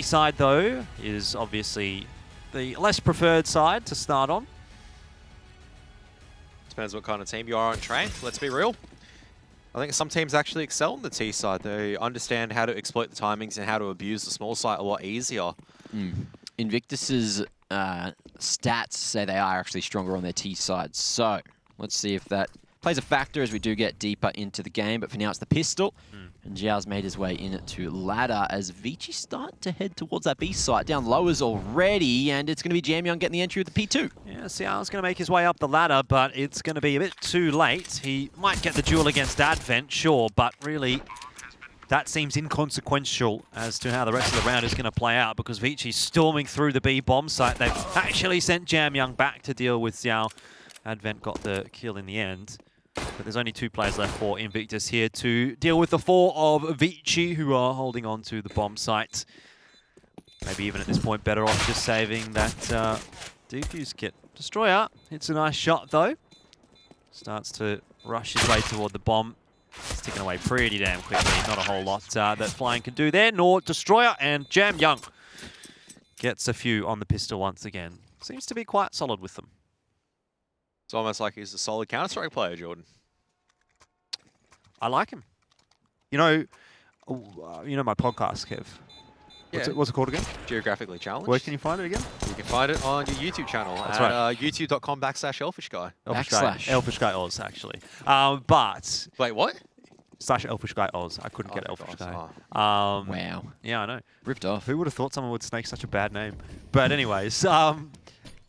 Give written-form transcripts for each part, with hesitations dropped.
side, though, is obviously the less preferred side to start on. Depends what kind of team you are on train. Let's be real. I think some teams actually excel on the T side. They understand how to exploit the timings and how to abuse the small side a lot easier. Invictus's stats say they are actually stronger on their T side. So let's see if that plays a factor as we do get deeper into the game. But for now, it's the pistol. And Zhao's made his way in to ladder as ViCi start to head towards that B site. Down lowers already, and it's going to be Jamyoung getting the entry with the P2. Yeah, Xiao's going to make his way up the ladder, but it's going to be a bit too late. He might get the duel against Advent, sure, but really that seems inconsequential as to how the rest of the round is going to play out because ViCi's storming through the B bomb site. They've actually sent Jamyoung back to deal with Xiao. Advent got the kill in the end. But there's only 2 players left for Invictus here to deal with the 4 of ViCi, who are holding on to the bomb site. Maybe even at this point better off just saving that defuse kit. Destroyer hits a nice shot though. Starts to rush his way toward the bomb. It's ticking away pretty damn quickly. Not a whole lot that Flying can do there, nor Destroyer, and Jamyoung gets a few on the pistol once again. Seems to be quite solid with them. It's almost like he's a solid Counter-Strike player, Jordan. I like him. You know my podcast, Kev. What's it called again? Geographically Challenged. Where can you find it again? You can find it on your YouTube channel. That's at right. youtube.com/elfishguy. Elfishguy Oz, actually. But Wait, what? /Elfishguy Oz. I couldn't get Elfishguy. Wow. Yeah, I know. Ripped off. Who would have thought someone would snake such a bad name? But anyways,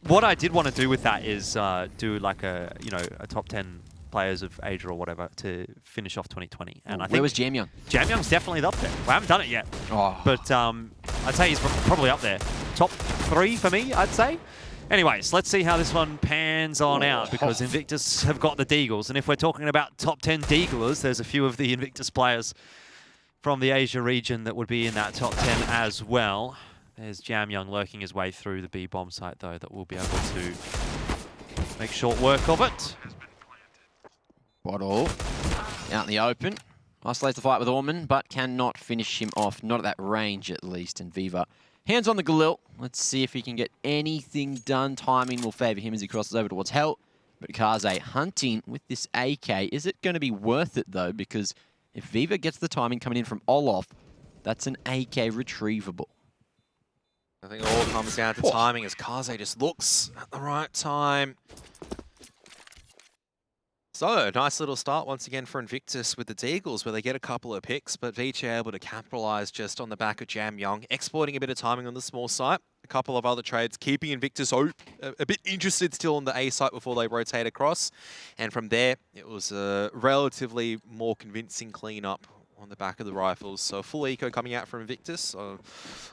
what I did want to do with that is do like a top 10 players of Asia or whatever to finish off 2020. And I think where was Jamyoung? Jamyoung's definitely up there. I haven't done it yet, but I'd say he's probably up there. Top 3 for me, I'd say. Anyways, let's see how this one pans on out because Invictus have got the Deagles. And if we're talking about top 10 Deaglers, there's a few of the Invictus players from the Asia region that would be in that top 10 as well. There's Jamyoung lurking his way through the B bomb site, though, that will be able to make short work of it. Bottle out in the open. Isolates the fight with Orman, but cannot finish him off. Not at that range, at least. And Viva, hands on the Galil. Let's see if he can get anything done. Timing will favour him as he crosses over towards Hell. But Kaze hunting with this AK. Is it going to be worth it, though? Because if Viva gets the timing coming in from Olof, that's an AK retrievable. I think it all comes down to timing as Kaze just looks at the right time. So, nice little start once again for Invictus with the Deagles where they get a couple of picks, but ViCi able to capitalize just on the back of Jamyoung, exploiting a bit of timing on the small site. A couple of other trades, keeping Invictus a bit interested still on the A site before they rotate across. And from there, it was a relatively more convincing cleanup on the back of the rifles. So full eco coming out from Invictus.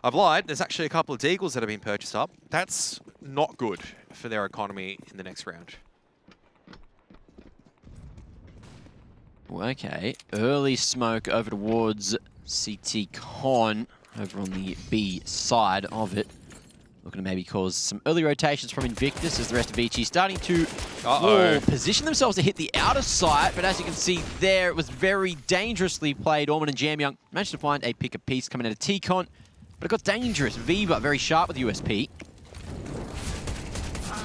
I've lied, there's actually a couple of Deagles that have been purchased up. That's not good for their economy in the next round. Okay, early smoke over towards CT Con over on the B side of it. Looking to maybe cause some early rotations from Invictus as the rest of ViCi starting to position themselves to hit the outer side. But as you can see there, it was very dangerously played. Orman and Jamyoung managed to find a pick a piece coming out of T-Con, but it got dangerous. Viva very sharp with USP.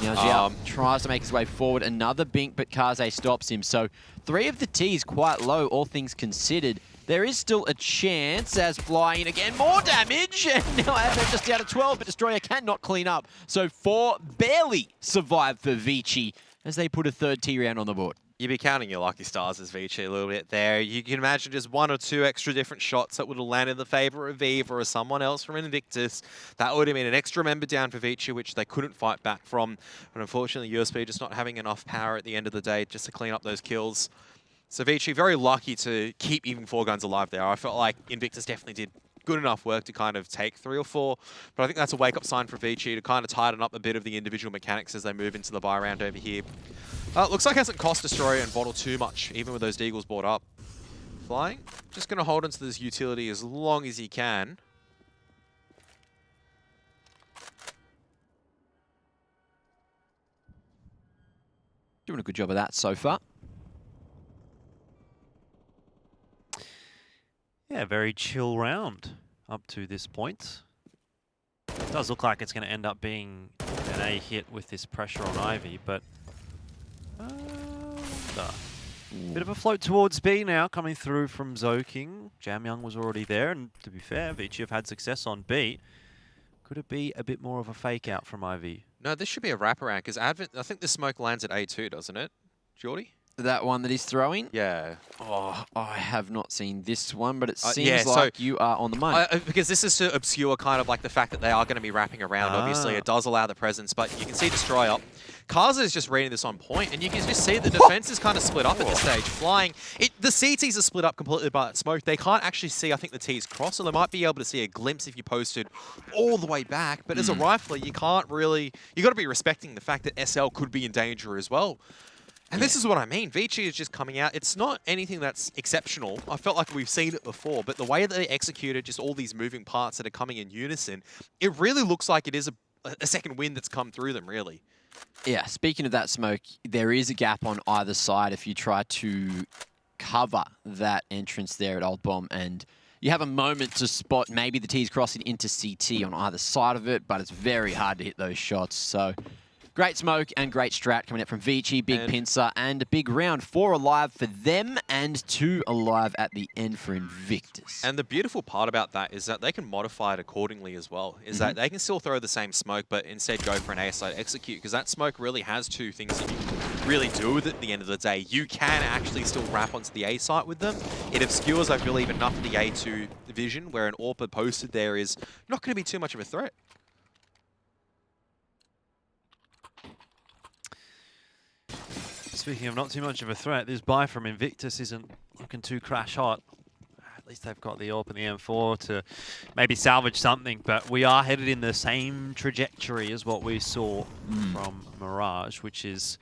Now Zhao tries to make his way forward. Another bink, but Kaze stops him. So 3 of the T's quite low, all things considered. There is still a chance as Flying again, more damage. And now Advent just down to 12, but Destroyer cannot clean up. So 4 barely survive for ViCi as they put a 3rd T round on the board. You'd be counting your lucky stars as ViCi a little bit there. You can imagine just 1 or 2 extra different shots that would have landed in the favour of Viva or someone else from Invictus. That would have been an extra member down for ViCi, which they couldn't fight back from. But unfortunately, USP just not having enough power at the end of the day just to clean up those kills. So ViCi very lucky to keep even 4 guns alive there. I felt like Invictus definitely did good enough work to kind of take 3 or 4. But I think that's a wake-up sign for ViCi to kind of tighten up a bit of the individual mechanics as they move into the buy round over here. Looks like it hasn't cost Destroyer and Bottle too much, even with those Deagles bought up. Flying, just going to hold onto this utility as long as he can. Doing a good job of that so far. Yeah, very chill round up to this point. Does look like it's going to end up being an A hit with this pressure on Ivy, but bit of a float towards B now, coming through from Zoking. Jamyoung was already there, and to be fair, ViCi have had success on B. Could it be a bit more of a fake out from Ivy? No, this should be a wraparound, because Advent, I think the smoke lands at A2, doesn't it, Geordie? That one that he's throwing? Yeah. Oh, I have not seen this one, but it seems yeah, like you are on the money. Because this is to obscure kind of like the fact that they are going to be wrapping around, obviously. It does allow the presence, but you can see Destroyer. Kaza is just reading this on point, and you can just see the defense is kind of split up at this stage. Flying, the CTs are split up completely by that smoke. They can't actually see, I think, the T's cross, so they might be able to see a glimpse if you posted all the way back. But as a rifler, you can't really... you got to be respecting the fact that SL could be in danger as well. And this is what I mean. ViCi is just coming out. It's not anything that's exceptional. I felt like we've seen it before, but the way that they executed just all these moving parts that are coming in unison, it really looks like it is a second win that's come through them, really. Yeah, speaking of that smoke, there is a gap on either side if you try to cover that entrance there at Old Bomb, and you have a moment to spot maybe the T's crossing into CT on either side of it, but it's very hard to hit those shots. So great smoke and great strat coming out from ViCi, big pincer, and a big round. 4 alive for them and 2 alive at the end for Invictus. And the beautiful part about that is that they can modify it accordingly as well, is that they can still throw the same smoke, but instead go for an A side execute, because that smoke really has 2 things that you can really do with it at the end of the day. You can actually still wrap onto the A site with them. It obscures, I believe, enough of the A2 vision, where an AWP posted there is not going to be too much of a threat. Speaking of not too much of a threat, this buy from Invictus isn't looking too crash hot. At least they've got the AWP and the M4 to maybe salvage something, but we are headed in the same trajectory as what we saw from Mirage, which is,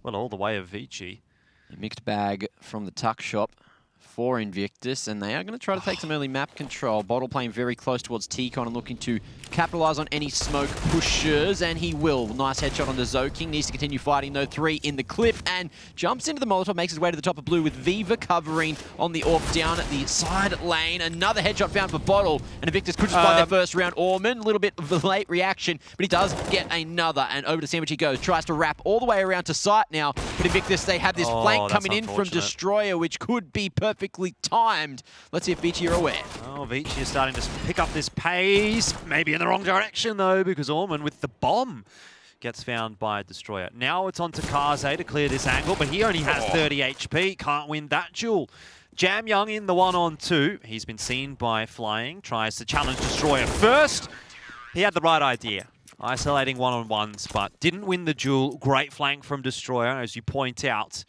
well, all the way of ViCi. A mixed bag from the tuck shop for Invictus, and they are going to try to take some early map control. Bottle playing very close towards T-Con and looking to capitalize on any smoke pushes, and he will. Nice headshot onto Zoking. Needs to continue fighting, though. 3 in the clip, and jumps into the Molotov, makes his way to the top of blue with Viva covering on the AWP down at the side lane. Another headshot found for Bottle, and Invictus could just find their first round. Orman, a little bit of a late reaction, but he does get another, and over to Sandwich he goes. Tries to wrap all the way around to site now, but Invictus, they have this flank coming in from Destroyer, which could be perfectly timed. Let's see if ViCi are aware. Oh, ViCi is starting to pick up this pace. Maybe in the wrong direction, though, because Orman with the bomb gets found by Destroyer. Now it's on to Kaze to clear this angle, but he only has 30 HP. Can't win that duel. Jamyoung in the 1-on-2. He's been seen by Flying. Tries to challenge Destroyer first. He had the right idea. Isolating 1-on-1s, but didn't win the duel. Great flank from Destroyer, as you point out.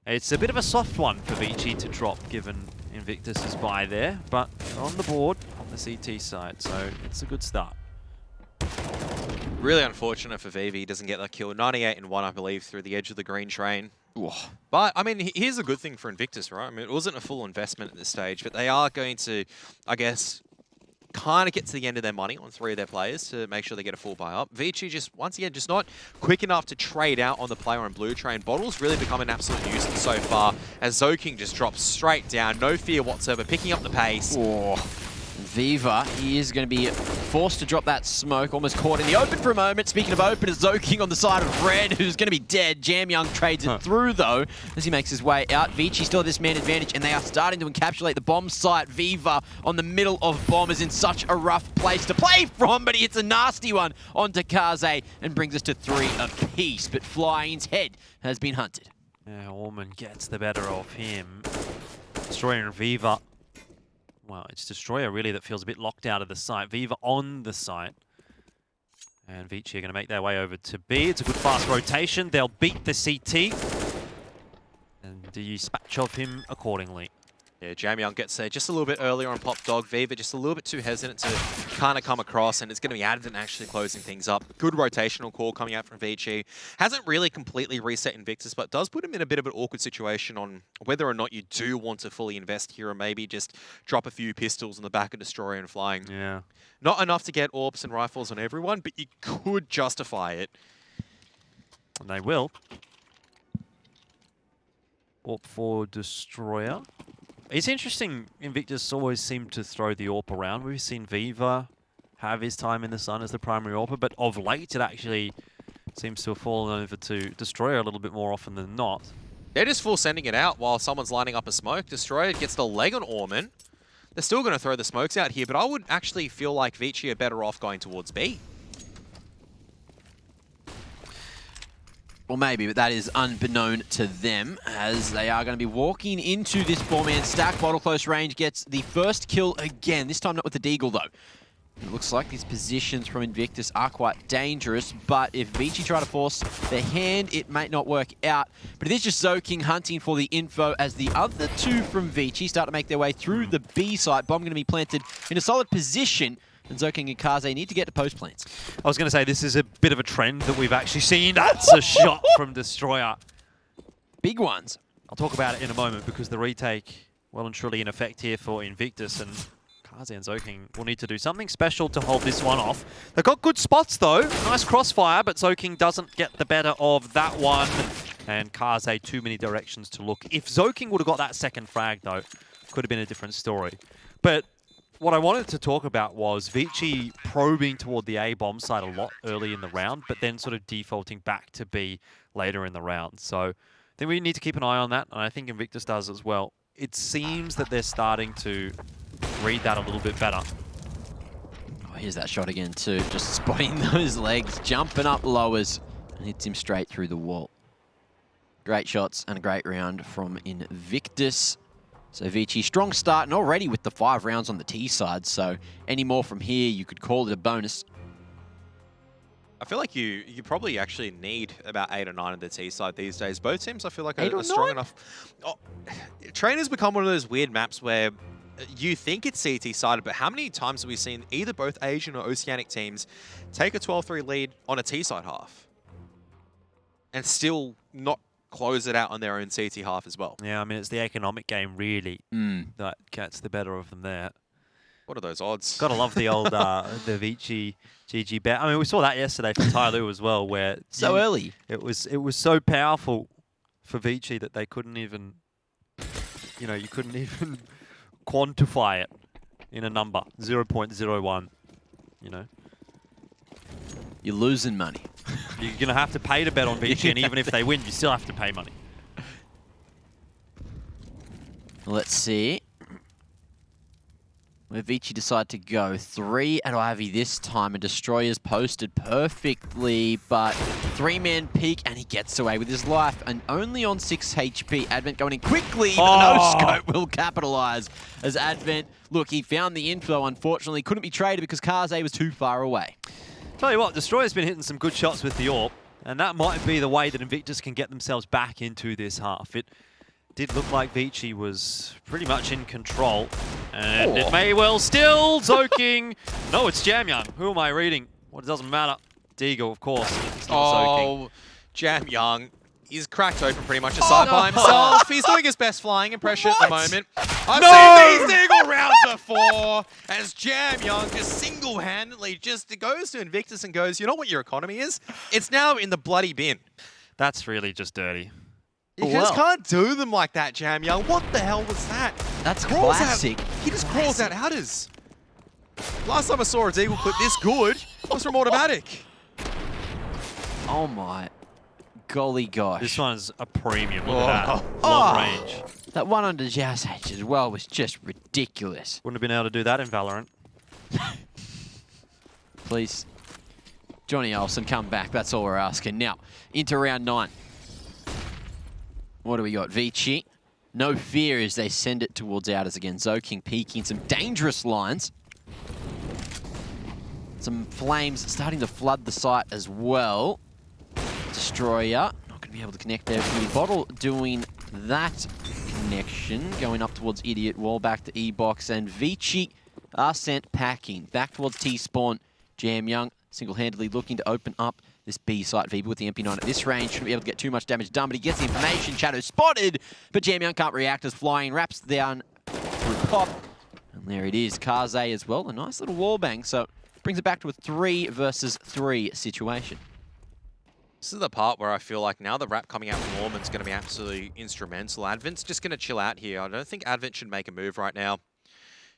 It's a bit of a soft one for ViCi to drop, given Invictus is by there, but on the board on the CT side, so it's a good start. Really unfortunate for Vivi. He doesn't get that kill. 98 and 1, I believe, through the edge of the green train. Whoa. But, I mean, here's a good thing for Invictus, right? I mean, it wasn't a full investment at this stage, but they are going to, I guess, kind of get to the end of their money on 3 of their players to make sure they get a full buy up. ViCi just, once again, just not quick enough to trade out on the player on blue train. Bottle's really become an absolute nuisance so far, as Zoking just drops straight down. No fear whatsoever, picking up the pace. Oh. Viva, he is going to be forced to drop that smoke, almost caught in the open for a moment. Speaking of open, it's Zoking on the side of red, who's going to be dead. Jamyoung trades it through, though, as he makes his way out. ViCi still has this man advantage, and they are starting to encapsulate the bomb site. Viva on the middle of bomb is in such a rough place to play from, but he hits a nasty one onto Kaze and brings us to 3 apiece. But Flying's head has been hunted. Yeah, Orman gets the better of him. Destroyer and Viva. Well, it's Destroyer really that feels a bit locked out of the site. Viva on the site. And ViCi are going to make their way over to B. It's a good fast rotation. They'll beat the CT. And do you dispatch of him accordingly? Yeah, Jamyoung gets there just a little bit earlier on Pop Dog. Viva just a little bit too hesitant to kind of come across, and it's going to be Advent actually closing things up. Good rotational call coming out from ViCi. Hasn't really completely reset Invictus, but does put him in a bit of an awkward situation on whether or not you do want to fully invest here, or maybe just drop a few pistols on the back of Destroyer and Flying. Yeah. Not enough to get AWPs and rifles on everyone, but you could justify it. And they will. AWP for Destroyer. It's interesting, Invictus always seem to throw the AWP around. We've seen Viva have his time in the sun as the primary AWPer, but of late it actually seems to have fallen over to Destroyer a little bit more often than not. They're just full sending it out while someone's lining up a smoke. Destroyer gets the leg on Orman. They're still going to throw the smokes out here, but I would actually feel like ViCi are better off going towards B. Well, maybe, but that is unbeknown to them, as they are going to be walking into this 4-man stack. Bottle close range gets the first kill again, this time not with the Deagle, though. It looks like these positions from Invictus are quite dangerous, but if ViCi try to force their hand, it might not work out. But it is just Zoking hunting for the info as the other two from ViCi start to make their way through the B site. Bomb going to be planted in a solid position, and Zoking and Kaze need to get to post plants. I was going to say, this is a bit of a trend that we've actually seen. That's a shot from Destroyer. Big ones. I'll talk about it in a moment because the retake well and truly in effect here for Invictus, and Kaze and Zoking will need to do something special to hold this one off. They've got good spots though. Nice crossfire, but Zoking doesn't get the better of that one. And Kaze, too many directions to look. If Zoking would have got that second frag though, could have been a different story. But what I wanted to talk about was ViCi probing toward the A bomb side a lot early in the round, but then sort of defaulting back to B later in the round. So I think we need to keep an eye on that, and I think Invictus does as well. It seems that they're starting to read that a little bit better. Oh, here's that shot again too, just spotting those legs, jumping up lowers, and hits him straight through the wall. Great shots and a great round from Invictus. So ViCi, strong start, and already with the 5 rounds on the T side, so any more from here, you could call it a bonus. I feel like you probably actually need about 8 or 9 on the T side these days. Both teams, I feel like, are strong enough. Oh, Trainer's become one of those weird maps where you think it's CT sided, but how many times have we seen either both Asian or Oceanic teams take a 12-3 lead on a T side half and still not close it out on their own CT half as well? Yeah, I mean, it's the economic game, really, that gets the better of them there. What are those odds? Gotta love the old the ViCi GG bet. I mean, we saw that yesterday for Tyloo as well, where So early. It was so powerful for ViCi that they couldn't even, you know, you couldn't even quantify it in a number. 0.01, you know. You're losing money. You're going to have to pay to bet on ViCi, and even if they win, you still have to pay money. Let's see where ViCi decide to go. 3 at Ivy this time, and Destroyer's posted perfectly, but 3-man peek, and he gets away with his life, and only on 6 HP. Advent going in quickly, but no scope will capitalize as Advent, look, he found the info, unfortunately, couldn't be traded because Kaze was too far away. Tell you what, Destroyer's been hitting some good shots with the AWP, and that might be the way that Invictus can get themselves back into this half. It did look like ViCi was pretty much in control, and it may well still Zoking. No, it's Jamyoung. Who am I reading? Well, it doesn't matter. Deagle, of course. It's not Zoking. Jamyoung. He's cracked open pretty much aside by himself. He's doing his best flying impression at the moment. I've seen these Deagle rounds before, as Jamyoung just single-handedly just goes to Invictus and goes, you know what your economy is? It's now in the bloody bin. That's really just dirty. You just can't do them like that, Jamyoung. What the hell was that? That's classic. He just crawls out outers. Last time I saw a Deagle clip this good was from Automatic. Oh my golly gosh. This one's a premium. Look at that. Long range. That one on the Jazz H as well was just ridiculous. Wouldn't have been able to do that in Valorant. Please, Johnny Olsen, come back. That's all we're asking. Now, into round 9. What do we got? ViCi. No fear as they send it towards outers again. Zoking peeking some dangerous lines. Some flames starting to flood the site as well. Destroyer not going to be able to connect there. Bottle doing that connection. Going up towards Idiot Wall, back to E-Box, and ViCi are sent packing. Back towards T-Spawn. Jamyoung single-handedly looking to open up this B site. ViCi with the MP9 at this range. Shouldn't be able to get too much damage done, but he gets the information. Shadow spotted, but Jamyoung can't react as flying wraps down through pop. And there it is. Kaze as well. A nice little wallbang. So brings it back to a 3 versus 3 situation. This is the part where I feel like now the wrap coming out from Orman's going to be absolutely instrumental. Advent's just going to chill out here. I don't think Advent should make a move right now.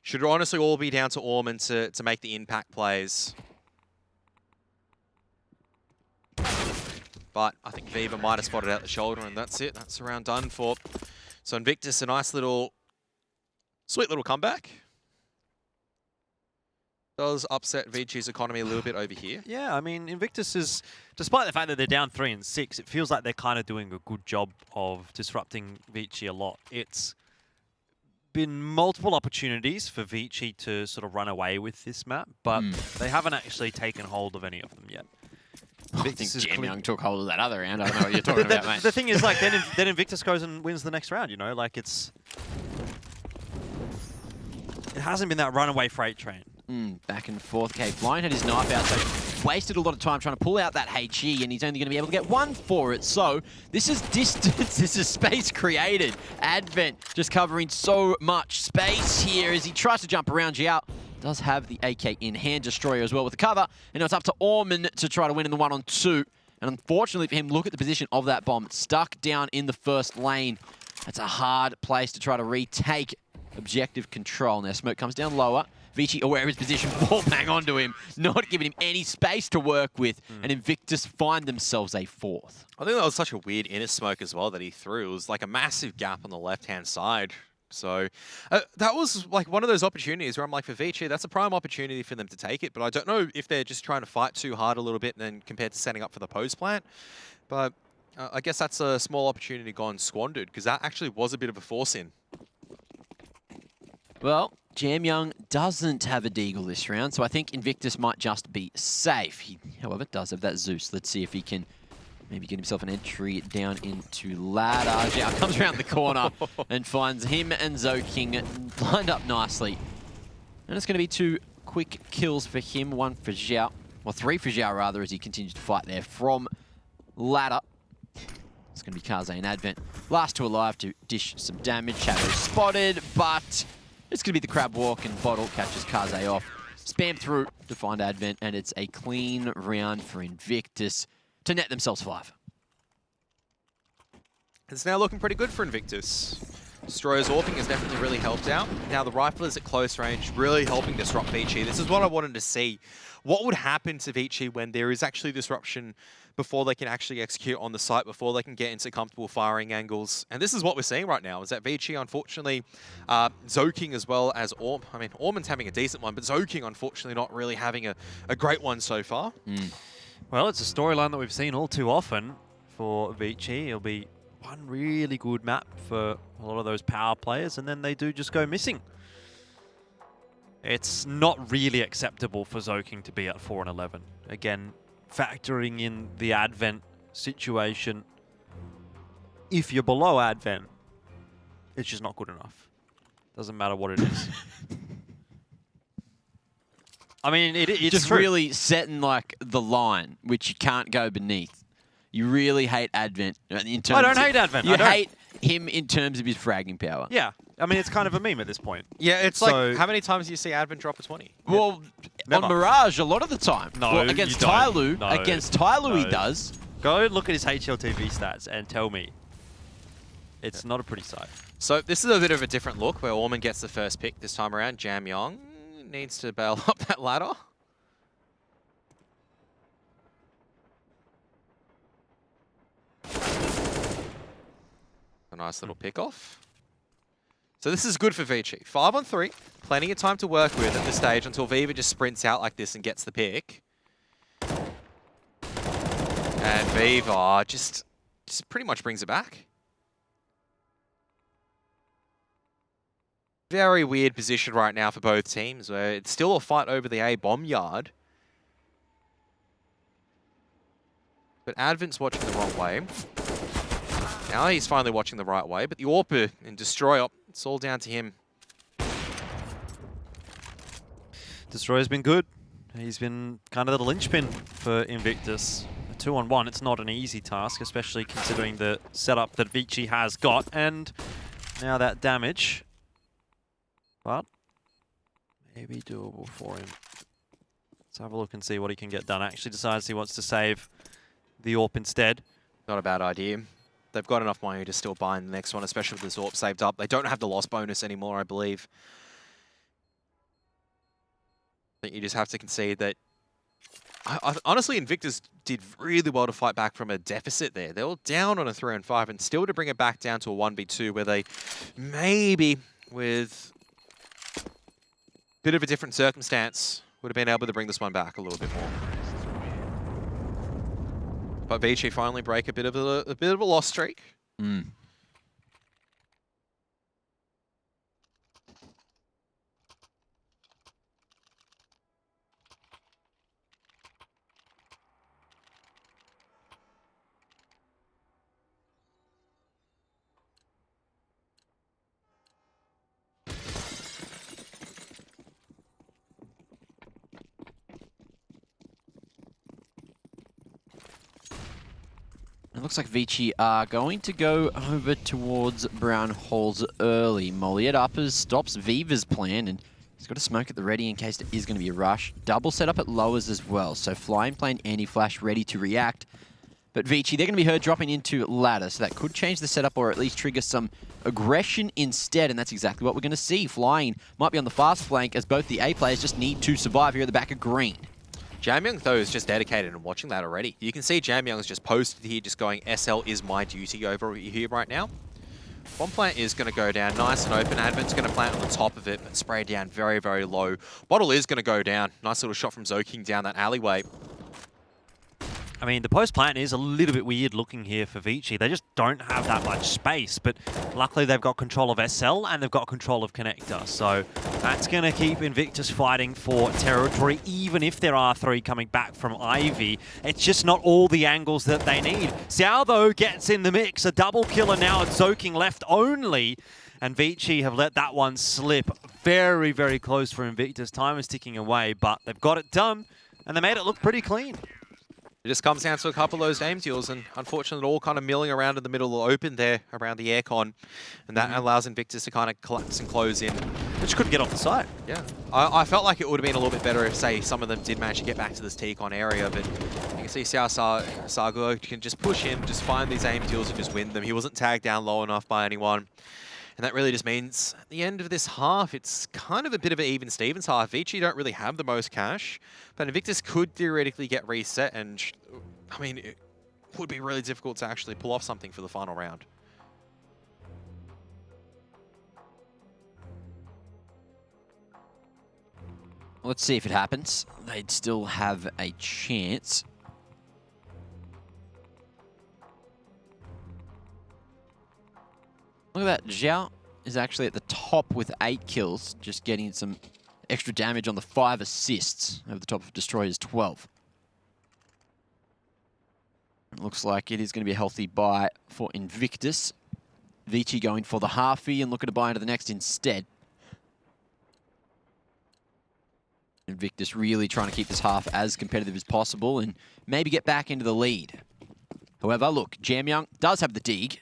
Should honestly all be down to Orman to make the impact plays. But I think Viva might have spotted out the shoulder, and that's it. That's the round done for. So Invictus, a nice little, sweet little comeback. Does upset ViCi's economy a little bit over here. Yeah, I mean, Invictus is, despite the fact that they're down 3 and 6, it feels like they're kind of doing a good job of disrupting ViCi a lot. It's been multiple opportunities for ViCi to sort of run away with this map, but they haven't actually taken hold of any of them yet. I think Jam Young took hold of that other round. I don't know what you're talking about, mate. The thing is, like, then Invictus goes and wins the next round, you know? Like, it hasn't been that runaway freight train. Back and forth. Okay, Blind had his knife out, so wasted a lot of time trying to pull out that HE, and he's only going to be able to get 1 for it. So this is distance, this is space created. Advent just covering so much space here as he tries to jump around. Jiao does have the AK in hand, Destroyer as well with the cover, and now it's up to Orman to try to win in the 1-on-2. And unfortunately for him, look at the position of that bomb. It's stuck down in the first lane. That's a hard place to try to retake objective control. Now smoke comes down lower. ViCi aware of his position, ball bang onto him, not giving him any space to work with, and Invictus find themselves a 4th. I think that was such a weird inner smoke as well that he threw. It was like a massive gap on the left-hand side. So that was like one of those opportunities where I'm like, for ViCi, that's a prime opportunity for them to take it, but I don't know if they're just trying to fight too hard a little bit then compared to setting up for the post plant. But I guess that's a small opportunity gone squandered, because that actually was a bit of a force-in. Well, Jam Young doesn't have a deagle this round, so I think Invictus might just be safe. He, however, does have that Zeus. Let's see if he can maybe get himself an entry down into ladder. Zhao comes around the corner and finds him and Zoking lined up nicely. And it's going to be 2 quick kills for him, 1 for Zhao. Well, 3 for Zhao, rather, as he continues to fight there from ladder. It's going to be Kaze and Advent. Last 2 alive to dish some damage. Shadow spotted, but it's going to be the crab walk, and Bottle catches Kaze off. Spam through to find Advent, and it's a clean round for Invictus to net themselves 5. It's now looking pretty good for Invictus. Destroyer's AWPing has definitely really helped out. Now the rifle is at close range, really helping disrupt ViCi. This is what I wanted to see. What would happen to ViCi when there is actually disruption before they can actually execute on the site, before they can get into comfortable firing angles? And this is what we're seeing right now, is that ViCi, unfortunately, Zoking as well as Orm. I mean, Orman's having a decent one, but Zoking, unfortunately, not really having a great one so far. Well, it's a storyline that we've seen all too often for ViCi. It'll be one really good map for a lot of those power players, and then they do just go missing. It's not really acceptable for Zoking to be at 4 and 11. Again, factoring in the Advent situation, if you're below Advent, it's just not good enough. Doesn't matter what it is. I mean, it's just true. Really setting like the line, which you can't go beneath. You really hate Advent. In terms I don't hate Advent. You hate him in terms of his fragging power. Yeah. I mean, it's kind of a meme at this point. Yeah, it's like, how many times do you see Advent drop a 20? Well, Never. on Mirage, a lot of the time. No, well, against you don't. Tyloo, No. against Tyloo No. he does. Go look at his HLTV stats and tell me. It's not a pretty sight. So this is a bit of a different look where Orman gets the first pick this time around. Jam Young needs to bail up that ladder. A nice little pick off. So this is good for ViCi. 5 on 3. Plenty of time to work with at this stage until Viva just sprints out like this and gets the pick. And Viva just pretty much brings it back. Very weird position right now for both teams, where it's still a fight over the A bomb yard. But Advent's watching the wrong way. Now he's finally watching the right way, but the AWP and Destroyer, it's all down to him. Destroyer's been good. He's been kind of the linchpin for Invictus. A 2-on-1, it's not an easy task, especially considering the setup that ViCi has got. And now that damage. But maybe doable for him. Let's have a look and see what he can get done. Actually decides he wants to save the AWP instead. Not a bad idea. They've got enough money to still buy in the next one, especially with this AWP saved up. They don't have the loss bonus anymore, I believe. But Advent's watching the wrong way. It's still a fight over the A bomb yard. But Advent's watching the right way, but the AWP and Destroyer, it's all down to him. Destroyer's been good. He's been kind of the linchpin for Invictus. Now that damage. Now that think you just have to concede that. Honestly, Invictus did really well to fight back from a deficit there. They were down on a 3-5 and still to bring it back down to a 1v2 where they maybe, with a bit of a different circumstance, would have been able to bring this one back a little bit more. But ViCi finally break a bit of a loss streak. Mm. It looks like ViCi are going to go over towards Brown Halls early. Molly at uppers stops Viva's plan, and he's got a smoke at the ready in case there is going to be a rush. Double set up at lowers as well, so flying plane anti-flash ready to react. But ViCi, they're going to be heard dropping into ladder, so that could change the setup or at least trigger some aggression instead, and that's exactly what we're going to see. Flying might be on the fast flank as both the A players just need to survive here at the back of green. Jamyoung, though, is just dedicated and watching that already. You can see Jamyoung's just posted here, just going, SL is my duty over here right now. Bomb plant is going to go down nice and open. Advent's going to plant on the top of it, but spray down very, very low. Bottle is going to go down. Nice little shot from Zoking down that alleyway. I mean, the post-plant is a little bit weird looking here for ViCi. They just don't have that much space, but luckily they've got control of SL and they've got control of Connector. So that's going to keep Invictus fighting for territory, even if there are 3 coming back from Ivy. It's just not all the angles that they need. Xiao, though, gets in the mix. A double killer now at Zoking left only. And ViCi have let that one slip. Very, very close for Invictus. Time is ticking away, but they've got it done, and they made it look pretty clean. It just comes down to a couple of those aim deals, and unfortunately, all kind of milling around in the middle of the open there around the aircon, and that allows Invictus to kind of collapse and close in. Which couldn't get off the site. Yeah, I felt like it would have been a little bit better if, say, some of them did manage to get back to this T-con area, but you can see Xiao Sago can just push in, just find these aim deals and just win them. He wasn't tagged down low enough by anyone. And that really just means at the end of this half, it's kind of a bit of an even Stevens half. ViCi don't really have the most cash, but Invictus could theoretically get reset, and I mean, it would be really difficult to actually pull off something for the final round. Let's see if it happens. They'd still have a chance. Look at that. Zhao is actually at the top with 8 kills, just getting some extra damage on the 5 assists over the top of Destroyer's 12. It looks like it is going to be a healthy buy for Invictus. ViCi going for the halfie and looking to buy into the next instead. Invictus really trying to keep this half as competitive as possible and maybe get back into the lead. However, look, Jamyoung does have the dig,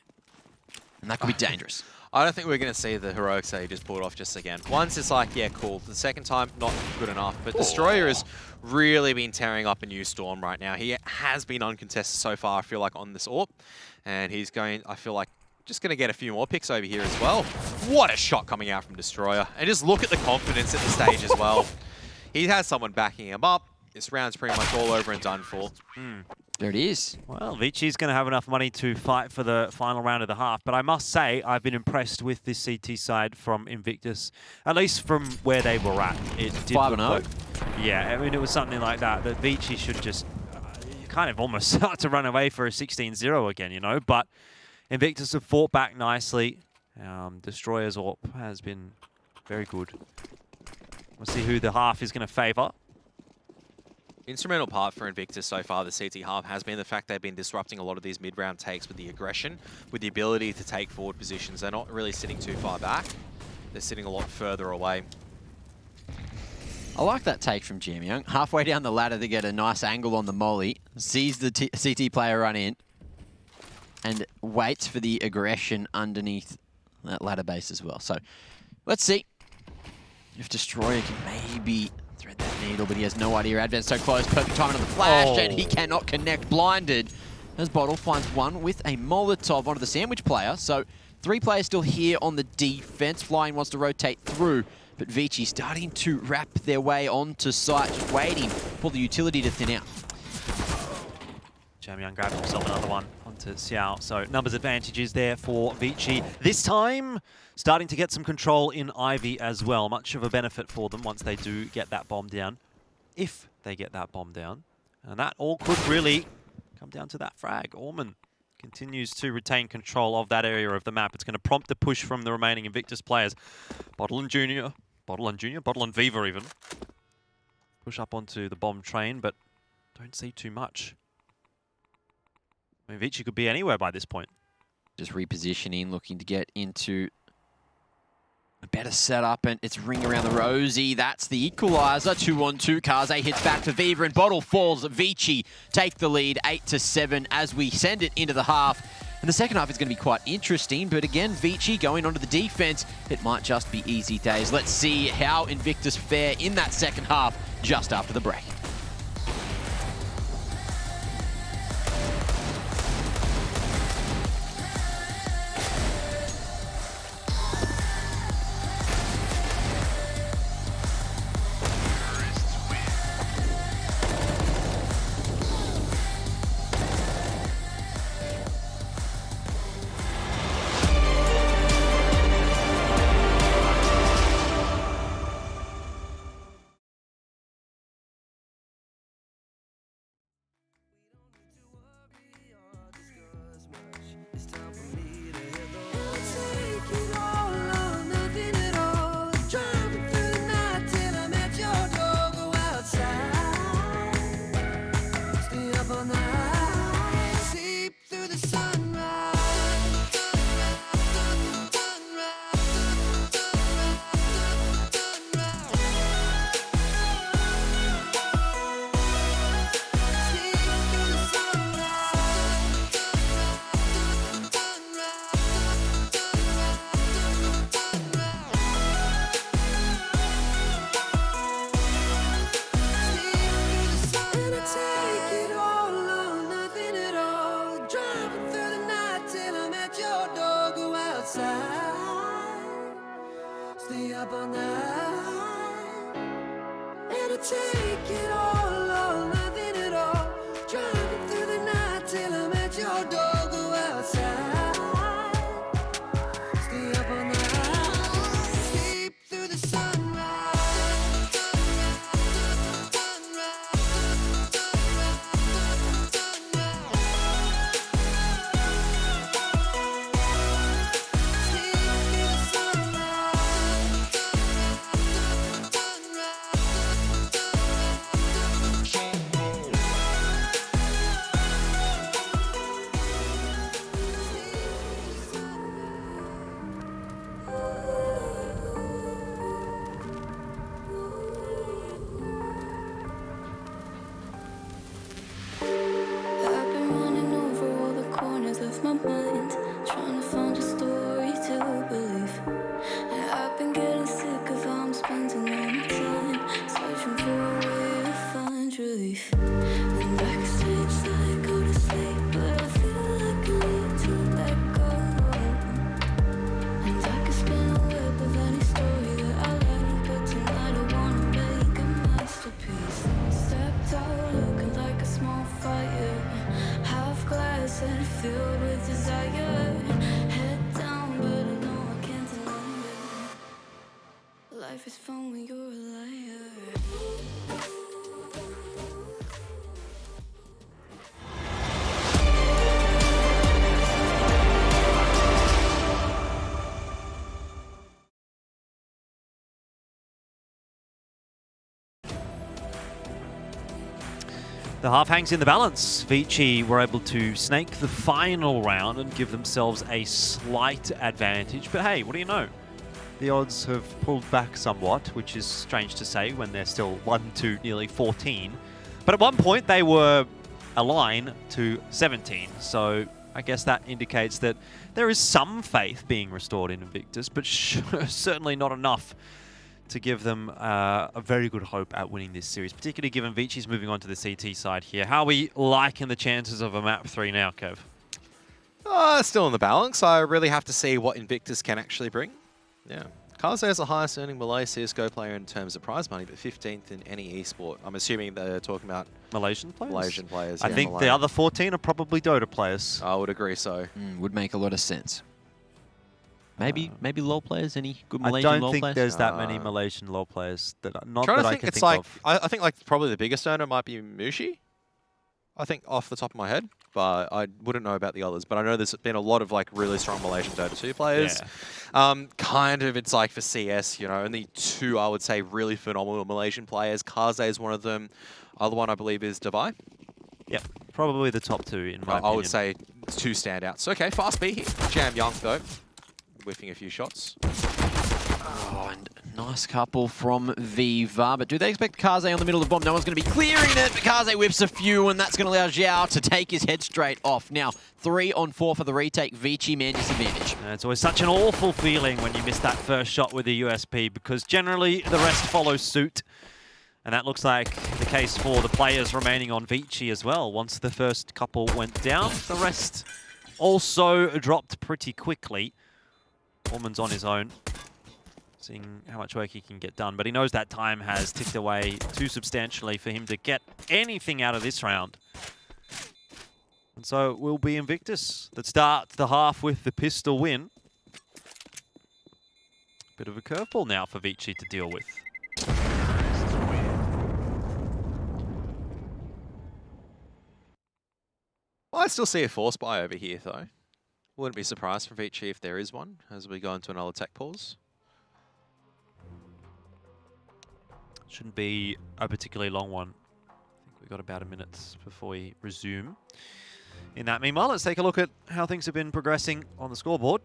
and that could be dangerous. I don't think we're going to see the heroics that he just pulled off just again. Once it's like, yeah, cool. The second time, not good enough. But Destroyer has really been tearing up a new Storm right now. He has been uncontested so far, I feel like, on this AWP. And he's going, I feel like, just going to get a few more picks over here as well. What a shot coming out from Destroyer. And just look at the confidence at the stage as well. He has someone backing him up. This round's pretty much all over and done for. There it is. Well, ViCi's going to have enough money to fight for the final round of the half, but I must say I've been impressed with this CT side from Invictus, at least from where they were at. It did 5-0. Yeah, I mean, it was something like that ViCi should just kind of almost start to run away for a 16-0 again, you know, but Invictus have fought back nicely. Destroyer's AWP has been very good. We'll see who the half is going to favour. Instrumental part for Invictus so far, the CT half, has been the fact they've been disrupting a lot of these mid-round takes with the aggression, with the ability to take forward positions. They're not really sitting too far back. They're sitting a lot further away. I like that take from Jamyoung. Halfway down the ladder to get a nice angle on the molly, sees the CT player run in, and waits for the aggression underneath that ladder base as well. So let's see if Destroyer can maybe thread that needle, but he has no idea. Advent's so close, perfect timing on the flash, and he cannot connect, blinded. As Bottle finds one with a Molotov onto the sandwich player. So 3 players still here on the defense. Flying wants to rotate through, but ViCi starting to wrap their way onto site, just waiting for the utility to thin out. Jamyang grabbed himself another one onto Xiao. So numbers advantages there for ViCi. This time, starting to get some control in Ivy as well. Much of a benefit for them once they do get that bomb down. If they get that bomb down. And that all could really come down to that frag. Orman continues to retain control of that area of the map. It's going to prompt a push from the remaining Invictus players. Bottle and Viva even. Push up onto the bomb train, but don't see too much. I mean, ViCi could be anywhere by this point. Just repositioning, looking to get into a better setup, and it's ring around the rosy. That's the equalizer. 2-on-2. Kaze hits back to Viva, and Bottle falls. ViCi take the lead 8-7 as we send it into the half. And the second half is going to be quite interesting, but again, ViCi going onto the defense. It might just be easy days. Let's see how Invictus fare in that second half just after the break. Life is fun when you're a liar. The half hangs in the balance. ViCi were able to snake the final round and give themselves a slight advantage. But hey, what do you know? The odds have pulled back somewhat, which is strange to say when they're still 1-2, nearly 14. But at one point, they were a line to 17. So I guess that indicates that there is some faith being restored in Invictus, but certainly not enough to give them a very good hope at winning this series, particularly given ViCi's moving on to the CT side here. How are we liking the chances of a map 3 now, Kev? Still in the balance. I really have to see what Invictus can actually bring. Yeah, Kaze is the highest earning Malay CSGO player in terms of prize money, but 15th in any esport. I'm assuming they're talking about Malaysian players? Malaysian players. I yeah, think Malay. the other 14 are probably Dota players. I would agree so. Would make a lot of sense. Maybe LoL players? Any good I Malaysian don't LoL think players? there's that many Malaysian LoL players that not Trying that to I think, can it's think like of. I think like probably the biggest earner might be Mushi. I think off the top of my head, but I wouldn't know about the others. But I know there's been a lot of like really strong Malaysian Dota 2 players. Kind of, it's like for CS, you know, only two I would say really phenomenal Malaysian players. Kaze is one of them. Other one I believe is Devai. Yep, probably the top two in my opinion. I would say two standouts. Okay, fast B here. Jam Young though, whiffing a few shots. Oh, and nice couple from Viva. But do they expect Kaze on the middle of the bomb? No one's going to be clearing it. But Kaze whips a few, and that's going to allow Zhao to take his head straight off. Now, 3 on 4 for the retake. ViCi, man disadvantage. It's always such an awful feeling when you miss that first shot with the USP, because generally the rest follows suit. And that looks like the case for the players remaining on ViCi as well. Once the first couple went down, the rest also dropped pretty quickly. Orman's on his own, seeing how much work he can get done. But he knows that time has ticked away too substantially for him to get anything out of this round. And so it will be Invictus that starts the half with the pistol win. Bit of a curveball now for ViCi to deal with. Well, I still see a force buy over here though. Wouldn't be surprised from ViCi if there is one as we go into another tech pause. Shouldn't be a particularly long one. I think we've got about a minute before we resume. In that meanwhile, let's take a look at how things have been progressing on the scoreboard.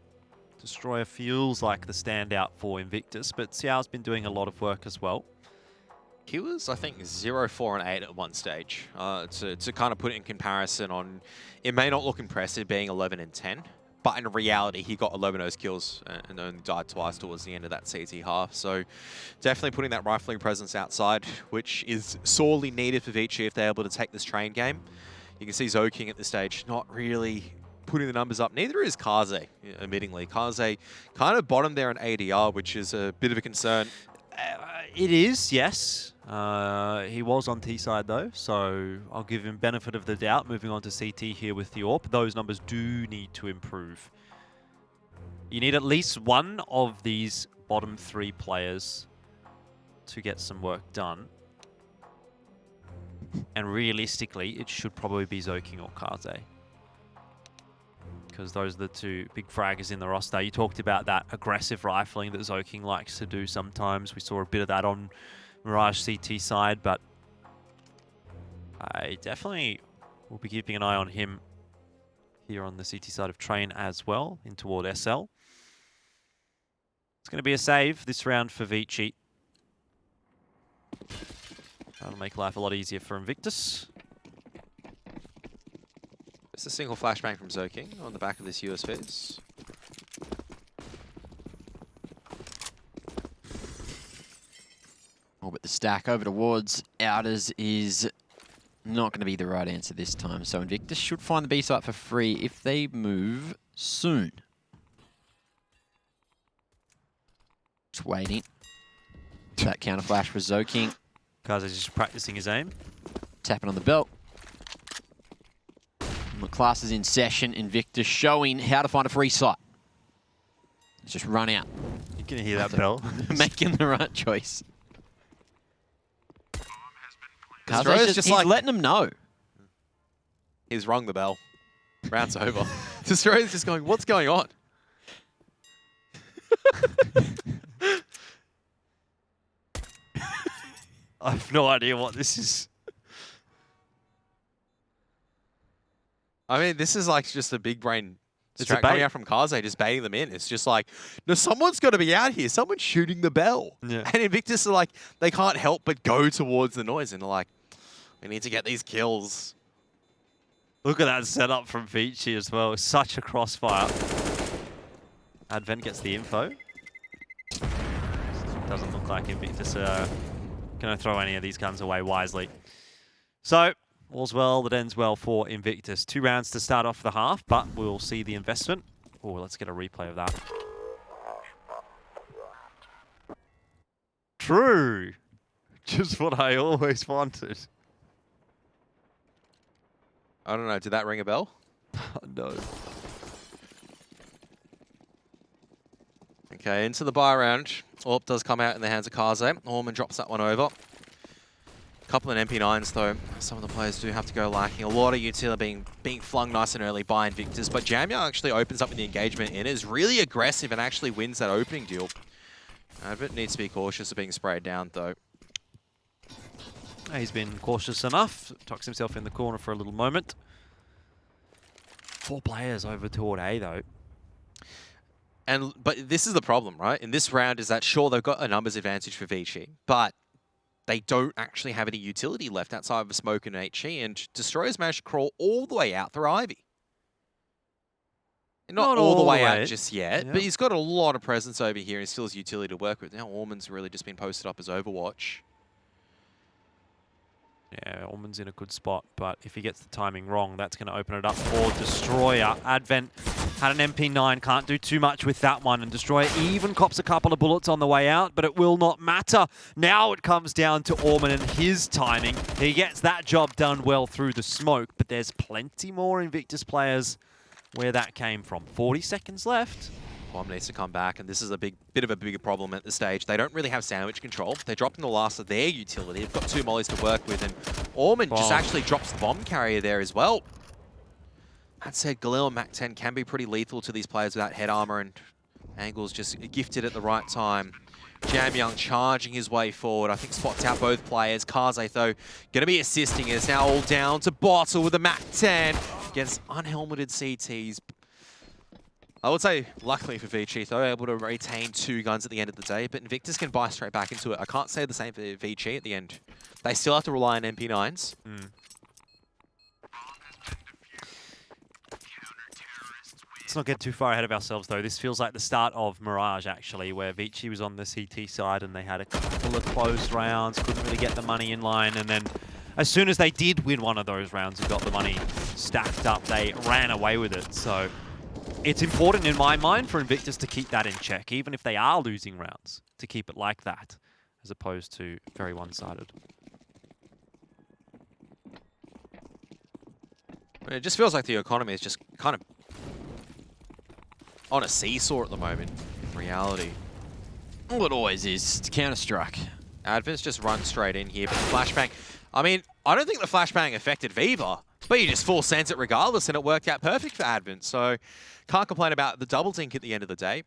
Destroyer feels like the standout for Invictus, but Xiao's been doing a lot of work as well. He was, I think, 0, 4, and 8 at one stage. To kind of put it in comparison on, it may not look impressive being 11 and 10, but in reality, he got 11 of those kills and only died twice towards the end of that CT half. So definitely putting that rifling presence outside, which is sorely needed for ViCi if they're able to take this train game. You can see Zoking at this stage not really putting the numbers up. Neither is Kaze, admittingly. Kaze kind of bottomed there in ADR, which is a bit of a concern. It is, yes. He was on T side though, so I'll give him benefit of the doubt. Moving on to CT here with the AWP. Those numbers do need to improve. You need at least one of these bottom 3 players to get some work done. And realistically, it should probably be Zoking or Kaze, because those are the two big fraggers in the roster. You talked about that aggressive rifling that Zoking likes to do sometimes. We saw a bit of that on Mirage CT side, but I definitely will be keeping an eye on him here on the CT side of Train as well, in toward SL. It's going to be a save this round for ViCi. That'll make life a lot easier for Invictus. It's a single flashbang from Zoking on the back of this US face. Oh, but the stack over towards Outers is not going to be the right answer this time. So Invictus should find the B site for free if they move soon. Just waiting. That counter flash for Zoking. Kaze's just practicing his aim. Tapping on the belt. The class is in session. Invictus showing how to find a free site. Let's just run out. You can hear that bell. Making the right choice. Destroyer's He's letting them know. He's rung the bell. Round's over. Destroyer's just going, what's going on? I have no idea what this is. I mean, this is like just a big brain It's a strat coming bait. out from Kaze, just baiting them in. It's just like, no, someone's got to be out here. Someone's shooting the bell. Yeah. And Invictus are like, they can't help but go towards the noise. And they're like, we need to get these kills. Look at that setup from ViCi as well. Such a crossfire. Advent gets the info. Doesn't look like Invictus are going to throw any of these guns away wisely. So, all's well that ends well for Invictus. 2 rounds to start off the half, but we'll see the investment. Oh, let's get a replay of that. True. Just what I always wanted. I don't know, did that ring a bell? No. Okay, into the buy round. AWP does come out in the hands of Kaze. Orman drops that one over. Couple of MP9s though. Some of the players do have to go lacking. A lot of utility being flung nice and early by Invictus, but Jamya actually opens up with the engagement and is really aggressive and actually wins that opening deal. Advent needs to be cautious of being sprayed down though. He's been cautious enough. Tucks himself in the corner for a little moment. 4 players over toward A though. But this is the problem, right? In this round is that sure they've got a numbers advantage for ViCi, but they don't actually have any utility left outside of a smoke and HE, and Destroyer's managed to crawl all the way out through Ivy. Not all the way out just yet, but he's got a lot of presence over here and still has utility to work with. Now Orman's really just been posted up as Overwatch. Yeah, Orman's in a good spot, but if he gets the timing wrong, that's going to open it up for Destroyer. Advent had an MP9, can't do too much with that one, and Destroyer even cops a couple of bullets on the way out, but it will not matter. Now it comes down to Orman and his timing. He gets that job done well through the smoke, but there's plenty more Invictus players where that came from. 40 seconds left. Bomb needs to come back, and this is a bit of a bigger problem at this stage. They don't really have sandwich control. They dropped in the last of their utility. They've got 2 mollies to work with, and Orman just actually drops the bomb carrier there as well. That said, Galil and Mac-10 can be pretty lethal to these players without head armor, and Angle's just gifted at the right time. Jamyoung charging his way forward. I think spots out both players. Kaze, though, going to be assisting. It's now all down to Bottle with the Mac-10 against unhelmeted CTs. I would say, luckily for ViCi, they were able to retain 2 guns at the end of the day, but Invictus can buy straight back into it. I can't say the same for ViCi at the end. They still have to rely on MP9s. Let's not get too far ahead of ourselves, though. This feels like the start of Mirage, actually, where ViCi was on the CT side and they had a couple of closed rounds, couldn't really get the money in line, and then as soon as they did win one of those rounds and got the money stacked up, they ran away with it. So it's important in my mind for Invictus to keep that in check, even if they are losing rounds, to keep it like that, as opposed to very one-sided. It just feels like the economy is just kind of on a seesaw at the moment, in reality. Well, it always is. It's Counter-Strike. Advent's just run straight in here, but the flashbang, I mean, I don't think the flashbang affected Viva, but you just full sends it regardless, and it worked out perfect for Advent, so can't complain about the double dink at the end of the day.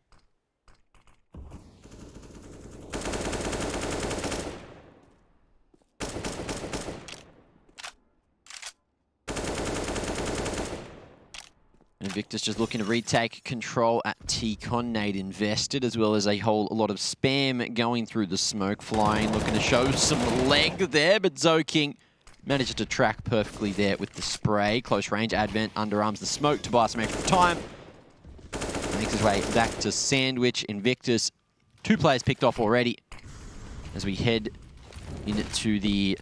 Invictus just looking to retake control at T-Con. Nade invested, as well as a lot of spam going through the smoke, flying, looking to show some leg there, but Zoking managed to track perfectly there with the spray. Close range, Advent underarms the smoke to buy some extra time. Makes his way back to Sandwich. Invictus, 2 players picked off already as we head into the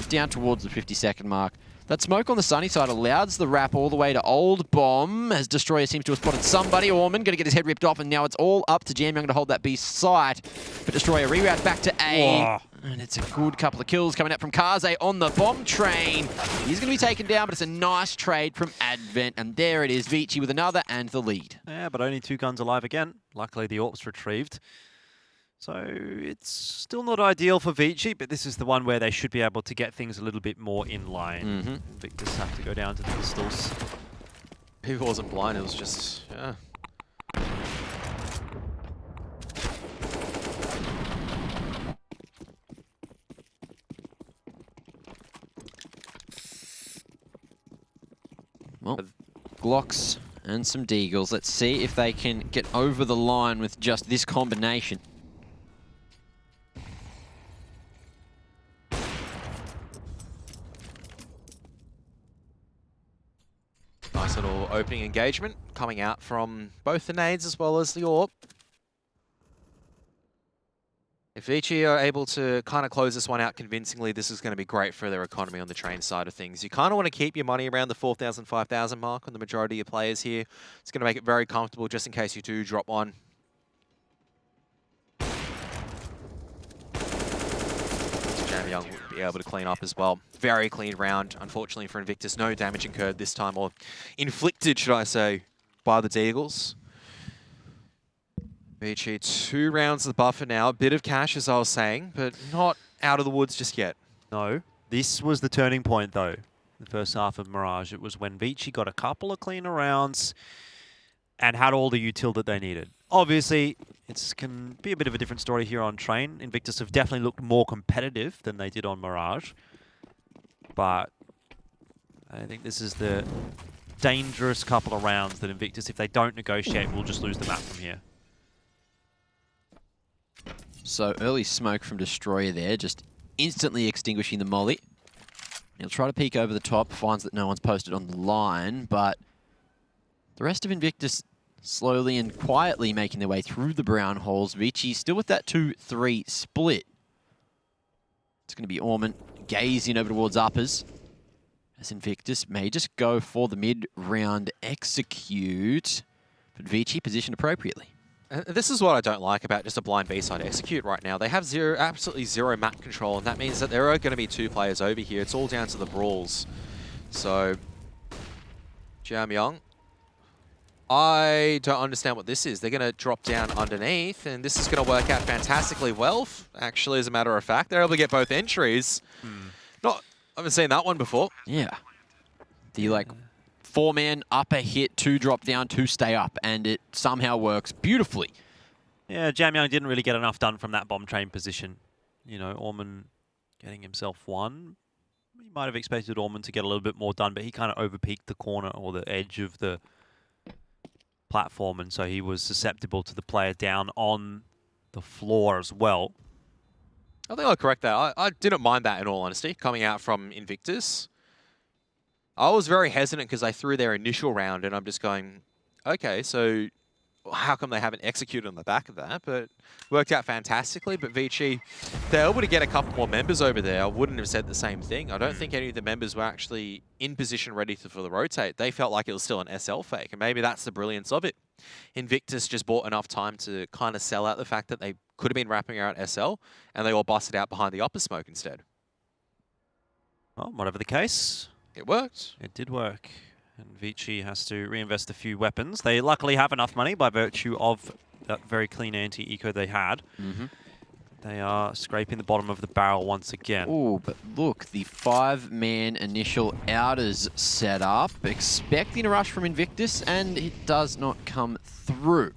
down towards the 50-second mark. That smoke on the sunny side allows the wrap all the way to Old Bomb, as Destroyer seems to have spotted somebody. Orman going to get his head ripped off, and now it's all up to Jamyoung to hold that B site. But Destroyer reroutes back to A. Whoa. And it's a good couple of kills coming out from Kaze on the bomb train. He's going to be taken down, but it's a nice trade from Advent. And there it is, ViCi with another and the lead. Yeah, but only 2 guns alive again. Luckily, the AWP's retrieved. So it's still not ideal for ViCi, but this is the one where they should be able to get things a little bit more in line. Invictus have to go down to the pistols. It wasn't blind, it was just, yeah. Well, Glocks and some Deagles. Let's see if they can get over the line with just this combination. Nice little opening engagement coming out from both the nades as well as the AWP. If ViCi are able to kind of close this one out convincingly, this is going to be great for their economy on the train side of things. You kind of want to keep your money around the 4,000, 5,000 mark on the majority of your players here. It's going to make it very comfortable just in case you do drop one. Young would be able to clean up as well. Very clean round, unfortunately for Invictus. No damage incurred this time, or inflicted, should I say, by the Deagles. ViCi, 2 rounds of the buffer now. A bit of cash, as I was saying, but not out of the woods just yet. No, this was the turning point, though. The first half of Mirage. It was when ViCi got a couple of cleaner rounds and had all the util that they needed. Obviously, it can be a bit of a different story here on Train. Invictus have definitely looked more competitive than they did on Mirage. But I think this is the dangerous couple of rounds that Invictus, if they don't negotiate, will just lose the map from here. So early smoke from Destroyer there, just instantly extinguishing the molly. He'll try to peek over the top, finds that no one's posted on the line, but the rest of Invictus slowly and quietly making their way through the brown holes. ViCi still with that 2-3 split. It's going to be Orman gazing over towards uppers, as Invictus may just go for the mid-round execute, but ViCi positioned appropriately. This is what I don't like about just a blind B-side execute right now. They have absolutely zero map control, and that means that there are going to be 2 players over here. It's all down to the brawls. So, Young, I don't understand what this is. They're going to drop down underneath, and this is going to work out fantastically well, actually, as a matter of fact. They're able to get both entries. I haven't seen that one before. Yeah. The, like, 4-man upper hit, 2 drop down, 2 stay up, and it somehow works beautifully. Yeah, Young didn't really get enough done from that bomb train position. You know, Orman getting himself 1. You might have expected Orman to get a little bit more done, but he kind of overpeaked the corner or the edge of the platform, and so he was susceptible to the player down on the floor as well. I think I'll correct that. I didn't mind that, in all honesty, coming out from Invictus. I was very hesitant because they threw their initial round, and I'm just going, okay, so how come they haven't executed on the back of that? But worked out fantastically. But ViCi, they're able to get a couple more members over there. I wouldn't have said the same thing. I don't think any of the members were actually in position ready for the rotate. They felt like it was still an SL fake, and maybe that's the brilliance of it. Invictus just bought enough time to kind of sell out the fact that they could have been wrapping around SL, and they all busted out behind the upper smoke instead. Well, whatever the case, it worked. It did work. And ViCi has to reinvest a few weapons. They luckily have enough money by virtue of that very clean anti-eco they had. They are scraping the bottom of the barrel once again. Oh, but look, the 5-man initial outers set up, expecting a rush from Invictus, and it does not come through.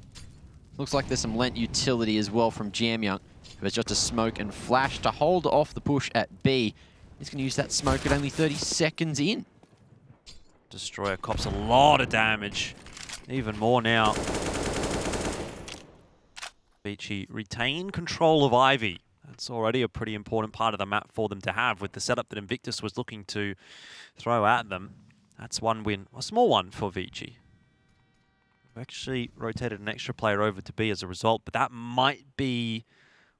Looks like there's some lent utility as well from Young, who has just a smoke and flash to hold off the push at B. He's going to use that smoke at only 30 seconds in. Destroyer cops a lot of damage. Even more now. ViCi retain control of Ivy. That's already a pretty important part of the map for them to have with the setup that Invictus was looking to throw at them. That's one win, a small one for ViCi. We've actually rotated an extra player over to B as a result, but that might be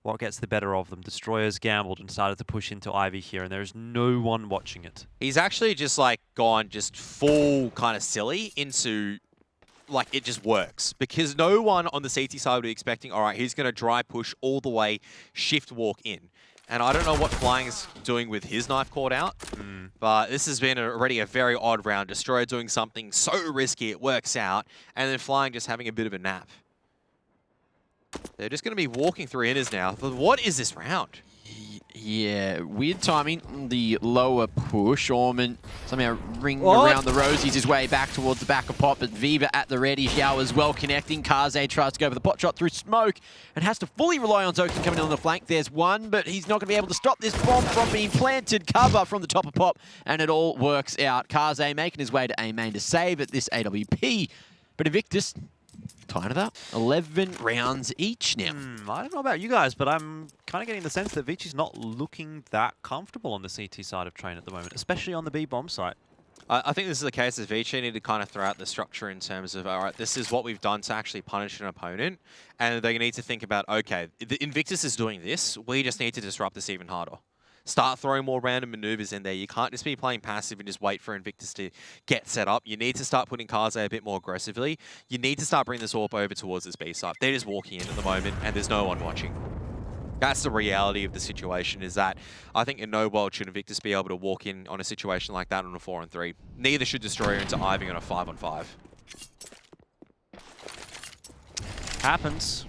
what gets the better of them. Destroyers gambled and started to push into Ivy here, and there's no one watching it. He's actually just like gone just full kind of silly into like it just works, because no one on the CT side would be expecting, all right, he's going to dry push all the way, shift walk in. And I don't know what Flying is doing with his knife caught out, but this has been already a very odd round. Destroyer doing something so risky, it works out, and then Flying just having a bit of a nap. They're just going to be walking through inners now. But what is this round? Yeah, weird timing on the lower push. Orman somehow ringing around the rosies his way back towards the back of Pop, but Viva at the ready. Xiao as well connecting. Kaze tries to go for the pot shot through smoke and has to fully rely on Zokin coming in on the flank. There's one, but he's not going to be able to stop this bomb from being planted. Cover from the top of Pop, and it all works out. Kaze making his way to A main to save at this AWP, but Invictus tying it up. 11 rounds each now. I don't know about you guys, but I'm kind of getting the sense that ViCi's not looking that comfortable on the CT side of Train at the moment, especially on the B bomb site. I think this is the case as ViCi need to kind of throw out the structure in terms of, all right, this is what we've done to actually punish an opponent, and they need to think about, okay, the Invictus is doing this, we just need to disrupt this even harder. Start throwing more random maneuvers in there. You can't just be playing passive and just wait for Invictus to get set up. You need to start putting Kaze a bit more aggressively. You need to start bringing this AWP over towards this B side. They're just walking in at the moment, and there's no one watching. That's the reality of the situation, is that I think in no world should Invictus be able to walk in on a situation like that on a 4-on-3. Neither should Destroyer into Iving on a 5-on-5. Happens.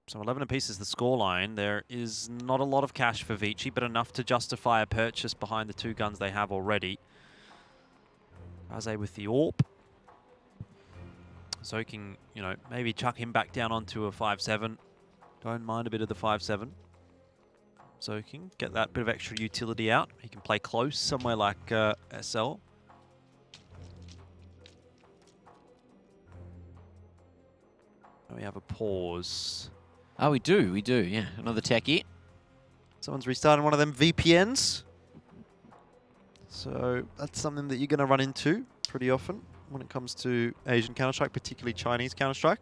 So 11 apiece is the scoreline. There is not a lot of cash for ViCi, but enough to justify a purchase behind the 2 guns they have already. Aze with the AWP. Soaking, you know, maybe chuck him back down onto a 5-7. Don't mind a bit of the 5-7. Soaking, get that bit of extra utility out. He can play close somewhere like SL. We have a pause. Oh, we do, yeah. Another techie. Someone's restarting one of them VPNs. So that's something that you're going to run into pretty often when it comes to Asian Counter-Strike, particularly Chinese Counter-Strike.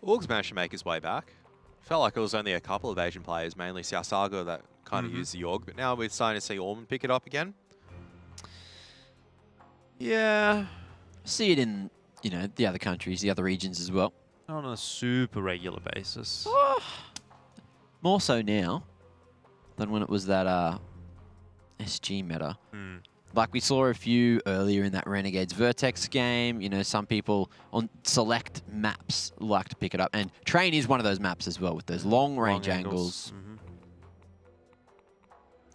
Org's managed to make his way back. Felt like it was only a couple of Asian players, mainly Xiaosago, that kind of used the Org, but now we're starting to see Orman pick it up again. Yeah. See it in, you know, the other countries, the other regions as well. On a super regular basis. More so now than when it was that SG meta. Like we saw a few earlier in that Renegades Vertex game. You know, some people on select maps like to pick it up. And Train is one of those maps as well with those long range angles.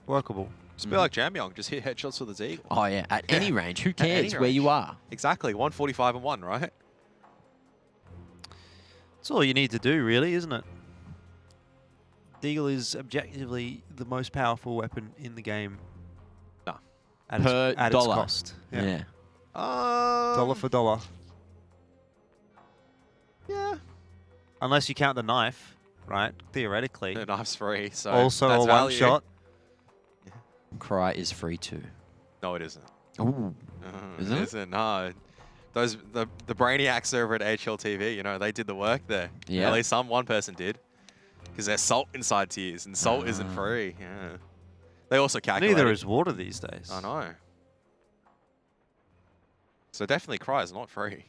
Workable. It's a bit like Jamyong, just hit headshots with his eagle. Oh yeah, at any range. Who cares where you are? Exactly, 145 and 1, right? That's all you need to do, really, isn't it? Deagle is objectively the most powerful weapon in the game. No. At Per its dollar. cost. Yeah. Dollar for dollar. Yeah. Unless you count the knife, right? Theoretically. The knife's free, so Also that's a value. one-shot. Cry is free too. No, it isn't. Ooh. Isn't it? Isn't, no. Those the brainiacs over at HLTV, you know, they did the work there. Yeah. At least one person did. Because there's salt inside tiers, and salt isn't free. Yeah. They also calculate. Neither is water these days. I know. So definitely Cry is not free.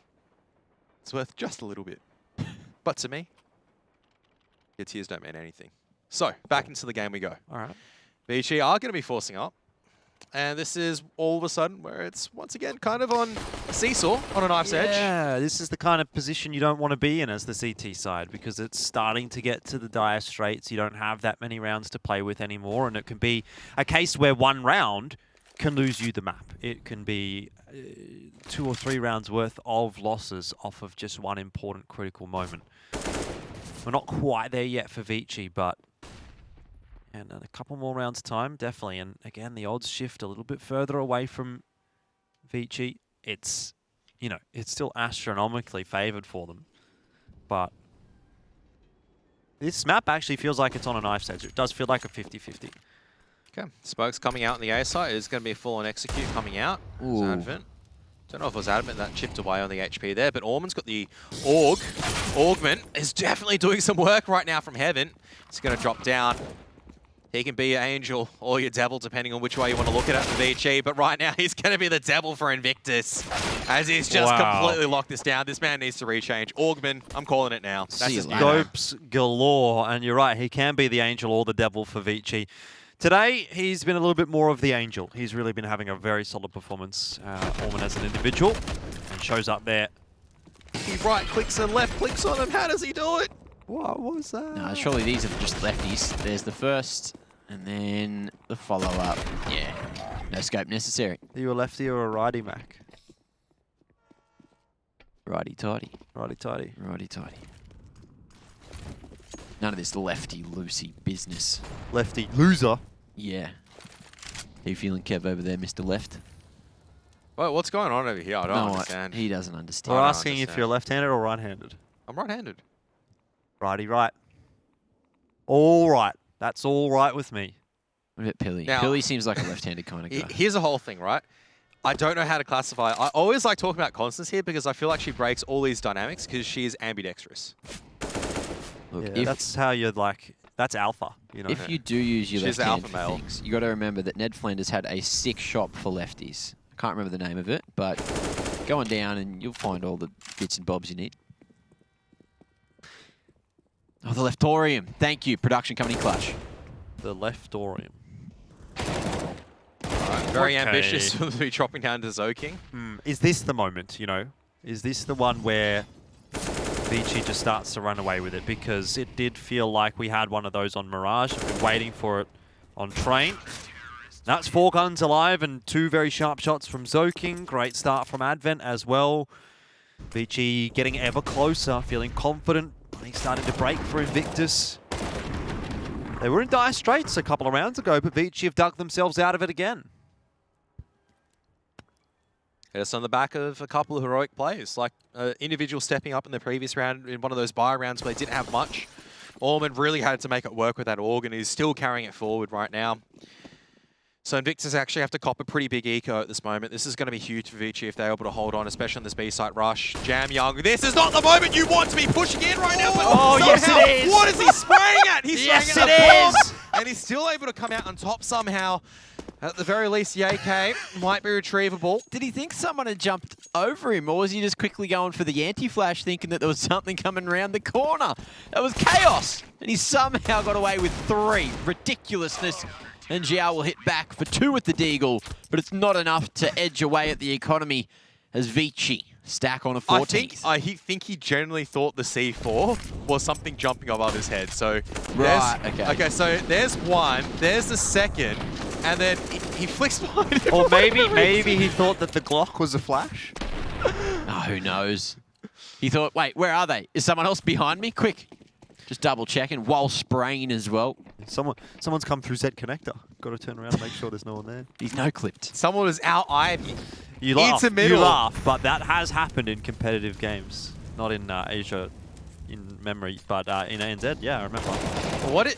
It's worth just a little bit. But to me, your tiers don't mean anything. So, back into the game we go. All right. ViCi are going to be forcing up. And this is all of a sudden where it's once again kind of on a seesaw, on a knife's edge. Yeah, this is the kind of position you don't want to be in as the CT side, because it's starting to get to the dire straits. You don't have that many rounds to play with anymore, and it can be a case where one round can lose you the map. It can be 2 or 3 rounds worth of losses off of just one important critical moment. We're not quite there yet for ViCi, but and in a couple more rounds time, definitely. And again, the odds shift a little bit further away from ViCi. It's, you know, it's still astronomically favored for them. But this map actually feels like it's on a knife's edge. It does feel like a 50-50. Okay, Smoke's coming out on the A side. It's going to be a full-on execute coming out. Ooh. Advent. Don't know if it was Advent that chipped away on the HP there, but Orman's got the Org. Augment is definitely doing some work right now from Heaven. It's going to drop down. He can be your angel or your devil, depending on which way you want to look at it for ViCi. But right now, he's going to be the devil for Invictus, as he's just completely locked this down. This man needs to rechange. Augment, I'm calling it now. That's his new name. Scopes galore, and you're right, he can be the angel or the devil for ViCi. Today, he's been a little bit more of the angel. He's really been having a very solid performance, Orman as an individual, and shows up there. He right clicks and left clicks on him. How does he do it? What was that? No, surely these are just lefties. There's the first, and then the follow-up. Yeah, no scope necessary. Are you a lefty or a righty, Mac? Righty-tighty. Righty-tighty. Righty-tighty. None of this lefty-loosey business. Lefty loser. Yeah. How you feeling, Kev, over there, Mr. Left? Well, what's going on over here? I don't No, understand. he doesn't understand. We're don't asking if understand. you're left-handed or right-handed. I'm right-handed. Righty right. All right. That's all right with me. What about Pilly? Now- Pilly seems like a left-handed kind of guy. Here's the whole thing, right? I don't know how to classify. I always like talking about Constance here because I feel like she breaks all these dynamics because she is ambidextrous. Look, Yeah, if that's how you're like That's alpha, you know. If you do use your She's left hand alpha for male. things, you got to remember that Ned Flanders had a sick shop for lefties. I can't remember the name of it, but go on down and you'll find all the bits and bobs you need. Oh, the Leftorium. Thank you, production company Clutch. The Leftorium. Very Okay. ambitious to be dropping down to Zoking. Is this the moment, you know? Is this the one where ViCi just starts to run away with it? Because it did feel like we had one of those on Mirage. I've been waiting for it on Train. That's 4 guns alive and 2 very sharp shots from Zoking. Great start from Advent as well. ViCi getting ever closer, feeling confident. He's starting to break for Invictus. They were in dire straits a couple of rounds ago, but ViCi have dug themselves out of it again. It's on the back of a couple of heroic plays, like individual stepping up in the previous round in one of those buy rounds where they didn't have much. Orman really had to make it work with that org, and he's still carrying it forward right now. So Invictus actually have to cop a pretty big eco at this moment. This is going to be huge for ViCi if they're able to hold on, especially on this B-site rush. Jam Young, this is not the moment you want to be pushing in right now, but Oh, yes, somehow, it is. what is he spraying at? He's Yes, spraying it at a is. bomb, and he's still able to come out on top somehow. At the very least, the AK might be retrievable. Did he think someone had jumped over him, or was he just quickly going for the anti-flash thinking that there was something coming around the corner? That was chaos, and he somehow got away with 3. Ridiculousness. And Xiao will hit back for 2 with the Deagle, but it's not enough to edge away at the economy as ViCi stack on a 14th. I think he genuinely thought the C4 was something jumping above his head. So Right, there's, okay. So there's one, there's the second, and then he flicks behind him. Or maybe he thought that the Glock was a flash. Oh, who knows? He thought, wait, where are they? Is someone else behind me? Quick. Just double checking while spraying as well. Someone's come through Z connector. Got to turn around and make sure there's no one there. He's no-clipped. Someone was out-eyeing me. You laugh, Into middle. you laugh, but that has happened in competitive games. Not in Asia in memory, but in ANZ, yeah, I remember.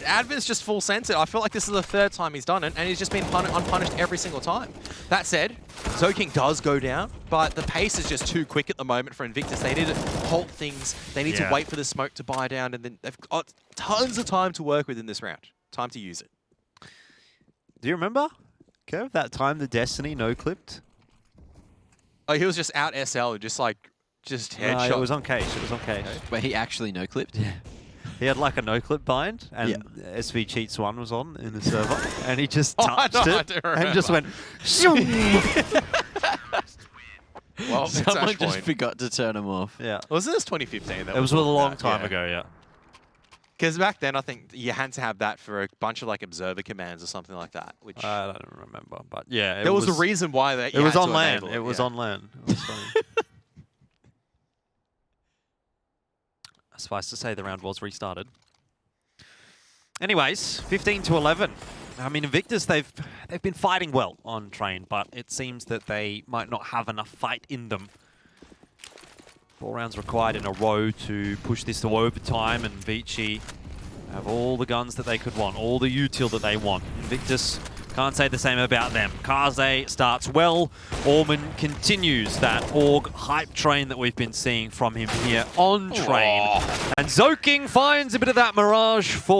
Advent's just full censored. I feel like this is the 3rd time he's done it, and he's just been unpunished every single time. That said, Zoking does go down, but the pace is just too quick at the moment for Invictus. They need to halt things. They need to wait for the smoke to buy down, and then they've got tons of time to work with in this round. Time to use it. Do you remember, Kev, that time the Destiny no-clipped? Oh, he was just out SL and just headshot. No, it was on case. It was on case. But he actually no-clipped. He had like a no-clip bind, and Yeah. SV Cheats 1 was on in the server, and he just Oh, I touched know, I it do and just went, Well, it's Someone Ash just point. forgot to turn him off. yeah. Was this 2015? It was a long time ago, yeah. Because back then, I think you had to have that for a bunch of like observer commands or something like that. Which I don't remember, but yeah. there was a reason why that. It was on LAN. It was on LAN. It was funny. Suffice to say, the round was restarted. Anyways, 15-11. I mean, Invictus, they've been fighting well on Train, but it seems that they might not have enough fight in them. 4 rounds required in a row to push this to overtime, and ViCi have all the guns that they could want, all the util that they want. Invictus, can't say the same about them. Kaze starts well. Orman continues that org hype train that we've been seeing from him here on Train. And Zoking finds a bit of that Mirage for